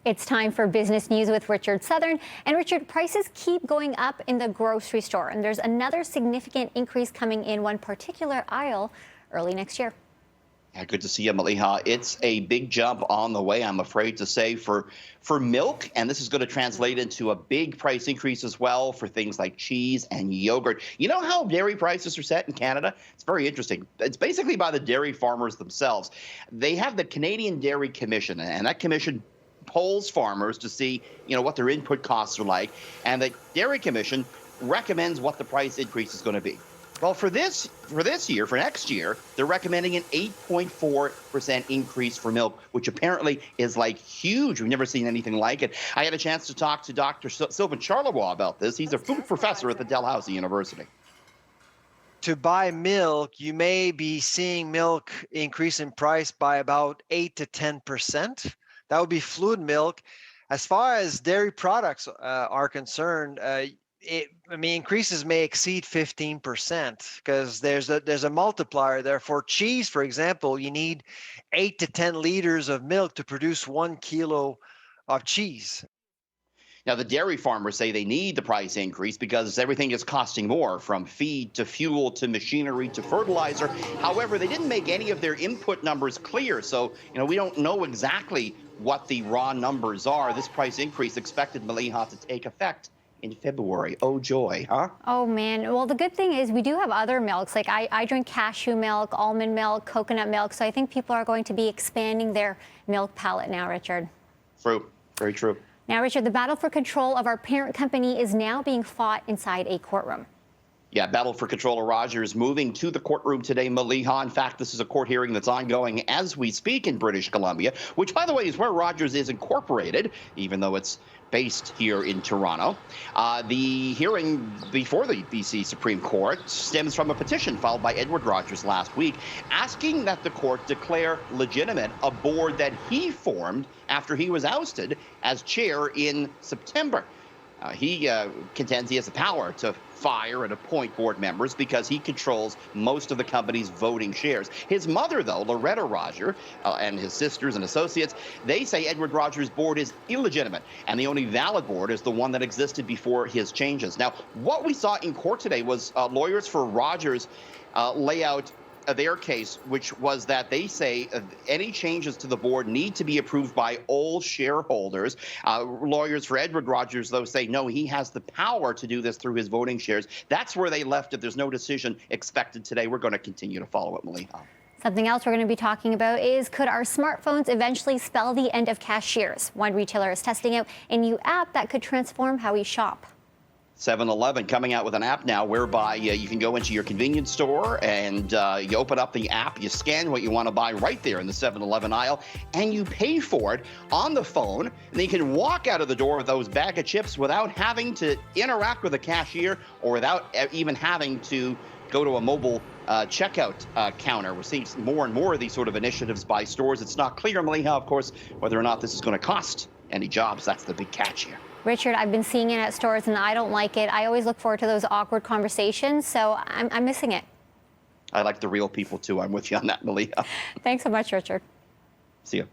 It's time for business news with Richard Southern. And Richard, prices keep going up in the grocery store, and there's another significant increase coming in one particular aisle early next year. Yeah, good to see you, Maliha. It's a big jump on the way, I'm afraid to say, for milk, and this is going to translate into a big price increase as well for things like cheese and yogurt. You know how dairy prices are set in Canada? It's very interesting. It's basically by the dairy farmers themselves. They have the Canadian Dairy Commission, and that commission polls farmers to see, what their input costs are like, and the Dairy Commission recommends what the price increase is going to be. Well, for this year, for next year, they're recommending an 8.4% increase for milk, which apparently is like huge. We've never seen anything like it. I had a chance to talk to Dr. Sylvain Charlebois about this. He's a food professor at the Dalhousie University. To buy milk, you may be seeing milk increase in price by about 8 to 10%. That would be fluid milk. As far as dairy products are concerned, increases may exceed 15% because there's a multiplier there. For cheese, for example, you need 8 to 10 liters of milk to produce 1 kilo of cheese. Now, the dairy farmers say they need the price increase because everything is costing more, from feed to fuel to machinery to fertilizer. However, they didn't make any of their input numbers clear, so we don't know exactly what the raw numbers are. This price increase expected, Maliha, to take effect in February. Oh, joy, huh? Oh, man. Well, the good thing is we do have other milks. Like I drink cashew milk, almond milk, coconut milk. So I think people are going to be expanding their milk palette now, Richard. True. Very true. Now, Richard, the battle for control of our parent company is now being fought inside a courtroom. Yeah, battle for control of Rogers moving to the courtroom today, Maliha. In fact, this is a court hearing that's ongoing as we speak in British Columbia, which, by the way, is where Rogers is incorporated, even though it's based here in Toronto. The hearing before the BC Supreme Court stems from a petition filed by Edward Rogers last week, asking that the court declare legitimate a board that he formed after he was ousted as chair in September. He contends he has the power to fire and appoint board members because he controls most of the company's voting shares. His mother, though, Loretta Roger, and his sisters and associates, they say Edward Rogers' board is illegitimate, and the only valid board is the one that existed before his changes. Now, what we saw in court today was lawyers for Rogers lay out their case, which was that they say any changes to the board need to be approved by all shareholders. Lawyers for Edward Rogers, though, say no, he has the power to do this through his voting shares. That's where they left it. There's no decision expected today. We're going to continue to follow it, Maliha. Something else we're going to be talking about is, could our smartphones eventually spell the end of cashiers? One retailer is testing out a new app that could transform how we shop. 7-Eleven coming out with an app now whereby you can go into your convenience store and you open up the app, you scan what you want to buy right there in the 7-Eleven aisle, and you pay for it on the phone. And then you can walk out of the door with those bag of chips without having to interact with a cashier or without even having to go to a mobile checkout counter. We're seeing more and more of these sort of initiatives by stores. It's not clear, Maliha, of course, whether or not this is going to cost any jobs. That's the big catch here. Richard, I've been seeing it at stores and I don't like it. I always look forward to those awkward conversations, so I'm missing it. I like the real people too. I'm with you on that, Maliha. Thanks so much, Richard. See you.